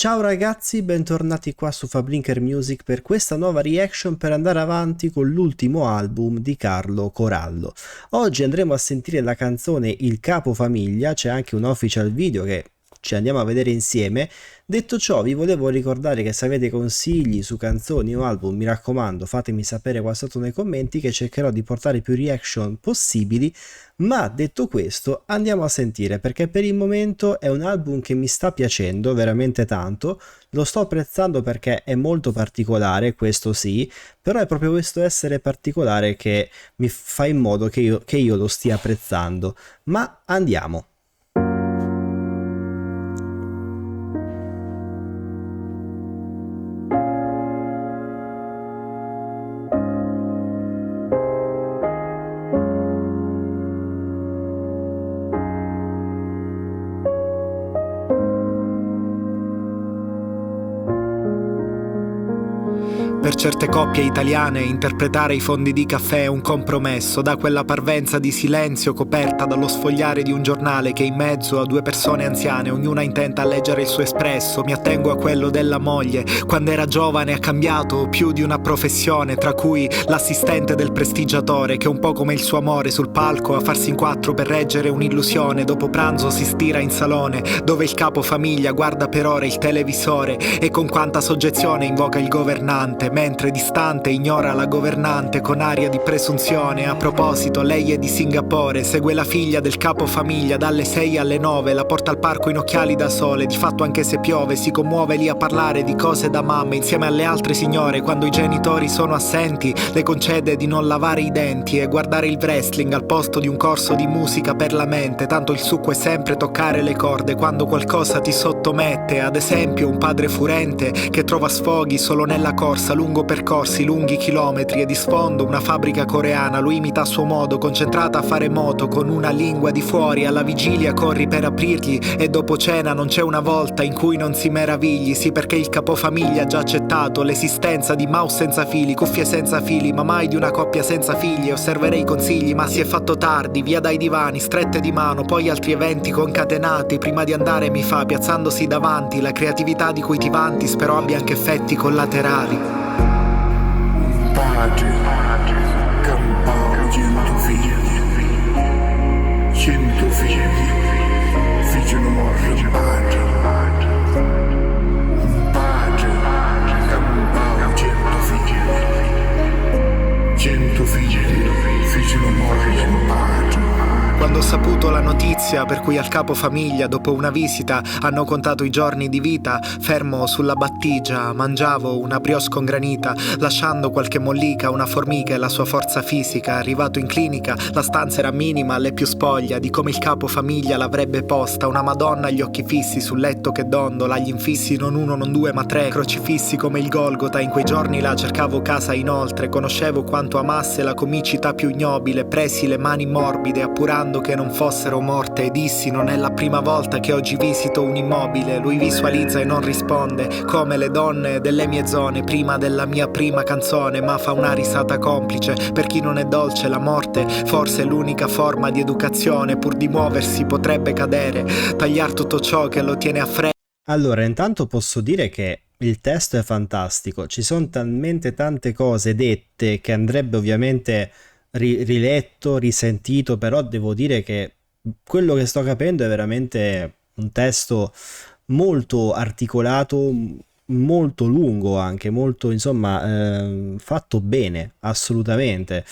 Ciao ragazzi, bentornati qua su Fablinker Music per questa nuova reaction per andare avanti con l'ultimo album di Carlo Corallo. Oggi andremo a sentire la canzone Il Capofamiglia, c'è anche un official video che ci andiamo a vedere insieme. Detto ciò, vi volevo ricordare che se avete consigli su canzoni o album, mi raccomando, fatemi sapere qua sotto nei commenti che cercherò di portare più reaction possibili. Ma detto questo, andiamo a sentire perché per il momento è un album che mi sta piacendo veramente tanto, lo sto apprezzando perché è molto particolare, questo sì, però è proprio questo essere particolare che mi fa in modo che io lo stia apprezzando. Ma andiamo. Per certe coppie italiane interpretare i fondi di caffè è un compromesso, da quella parvenza di silenzio coperta dallo sfogliare di un giornale che in mezzo a due persone anziane, ognuna intenta a leggere il suo espresso. Mi attengo a quello della moglie, quando era giovane ha cambiato più di una professione, tra cui l'assistente del prestigiatore che un po' come il suo amore sul palco a farsi in quattro per reggere un'illusione. Dopo pranzo si stira in salone dove il capofamiglia guarda per ore il televisore e con quanta soggezione invoca il governante, mentre distante ignora la governante con aria di presunzione. A proposito, lei è di Singapore, segue la figlia del capofamiglia dalle 6 alle 9, la porta al parco in occhiali da sole, di fatto anche se piove si commuove lì a parlare di cose da mamme insieme alle altre signore. Quando i genitori sono assenti le concede di non lavare i denti e guardare il wrestling al posto di un corso di musica per la mente, tanto il succo è sempre toccare le corde quando qualcosa ti sottomette. Ad esempio un padre furente che trova sfoghi solo nella corsa lungo percorsi lunghi chilometri e di sfondo una fabbrica coreana, lui imita a suo modo, concentrata a fare moto con una lingua di fuori. Alla vigilia corri per aprirgli e dopo cena non c'è una volta in cui non si meravigli. Sì, perché il capofamiglia ha già accettato l'esistenza di mouse senza fili, cuffie senza fili, ma mai di una coppia senza figli. Osserverei i consigli, ma si è fatto tardi, via dai divani, strette di mano, poi altri eventi concatenati. Prima di andare mi fa, piazzandosi davanti, la creatività di cui ti vanti spero abbia anche effetti collaterali. Padre, campavo 100 figli, 100 figli, figli non morre padre. Un padre, campavo 100 figli, 100 figli, figli non morre padre. Quando ho saputo la notizia per cui al capofamiglia dopo una visita hanno contato i giorni di vita, fermo sulla battigia mangiavo una brioche con granita, lasciando qualche mollica, una formica e la sua forza fisica. Arrivato in clinica la stanza era minima, le più spoglia di come il capofamiglia l'avrebbe posta. Una madonna agli occhi fissi sul letto che dondola, gli infissi non uno non due ma tre, crocifissi come il Golgota. In quei giorni là cercavo casa inoltre, conoscevo quanto amasse la comicità più ignobile, presi le mani morbide appurando che non fossero morte e dissi: non è la prima volta che oggi visito un immobile. Lui visualizza e non risponde, come le donne delle mie zone prima della mia prima canzone, ma fa una risata complice. Per chi non è dolce la morte forse è l'unica forma di educazione, pur di muoversi potrebbe cadere, tagliar tutto ciò che lo tiene a freno. Allora, intanto posso dire che il testo è fantastico, ci sono talmente tante cose dette che andrebbe ovviamente riletto, risentito, però devo dire che quello che sto capendo è veramente un testo molto articolato, molto lungo anche, molto insomma fatto bene, assolutamente.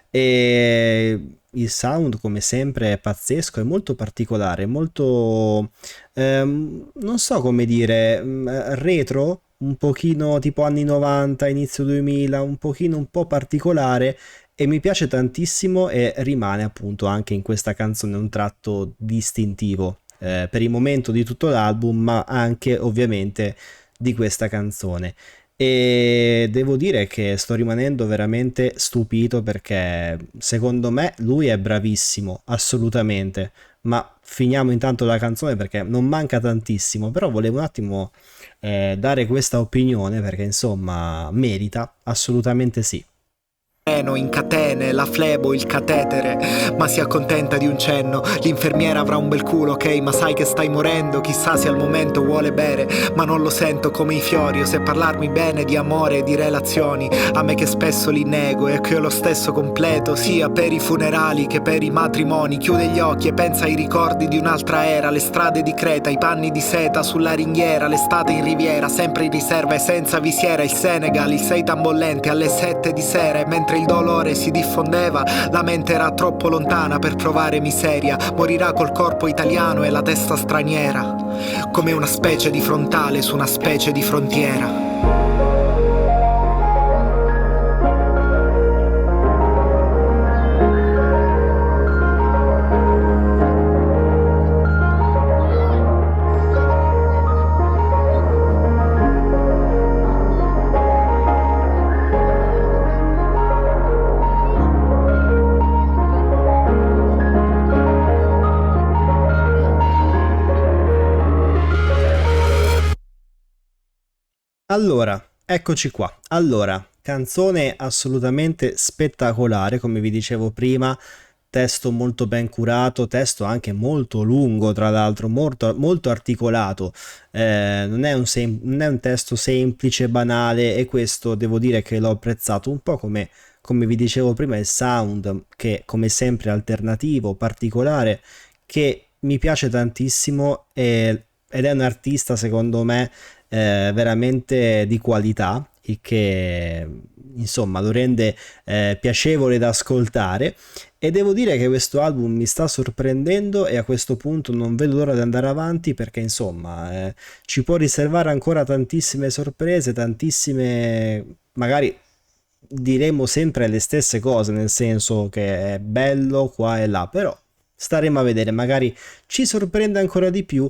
E il sound come sempre è pazzesco, è molto particolare, molto non so come dire, retro, un pochino tipo anni 90, inizio 2000, un pochino un po' particolare e mi piace tantissimo e rimane appunto anche in questa canzone un tratto distintivo per il momento di tutto l'album, ma anche ovviamente di questa canzone. E devo dire che sto rimanendo veramente stupito perché secondo me lui è bravissimo, assolutamente. Ma finiamo intanto la canzone perché non manca tantissimo, però volevo un attimo dare questa opinione perché insomma merita, assolutamente sì. in catene, la flebo, il catetere, ma si accontenta di un cenno. L'infermiera avrà un bel culo, ok, ma sai che stai morendo. Chissà se al momento vuole bere, ma non lo sento come i fiori. O se parlarmi bene di amore e di relazioni, a me che spesso li nego e che ho lo stesso completo, sia per i funerali che per i matrimoni. Chiude gli occhi e pensa ai ricordi di un'altra era, le strade di Creta, i panni di seta sulla ringhiera, l'estate in riviera, sempre in riserva e senza visiera. Il Senegal, il seitan bollente alle 7 di sera, e mentre il dolore si diffondeva, la mente era troppo lontana per provare miseria. Morirà col corpo italiano e la testa straniera, come una specie di frontale su una specie di frontiera. Allora, eccoci qua. Allora, canzone assolutamente spettacolare, come vi dicevo prima, testo molto ben curato, testo anche molto lungo, tra l'altro, molto, molto articolato. Non è un testo semplice, banale, e questo devo dire che l'ho apprezzato un po' come vi dicevo prima, il sound, che come sempre è alternativo, particolare, che mi piace tantissimo ed è un artista secondo me veramente di qualità, il che insomma lo rende piacevole da ascoltare. E devo dire che questo album mi sta sorprendendo e a questo punto non vedo l'ora di andare avanti, perché insomma ci può riservare ancora tantissime sorprese, tantissime, magari diremo sempre le stesse cose, nel senso che è bello qua e là, però staremo a vedere, magari ci sorprende ancora di più,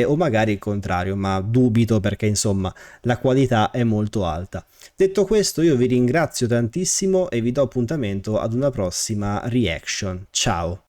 o magari il contrario, ma dubito, perché insomma la qualità è molto alta. Detto questo, io vi ringrazio tantissimo e vi do appuntamento ad una prossima reaction. Ciao!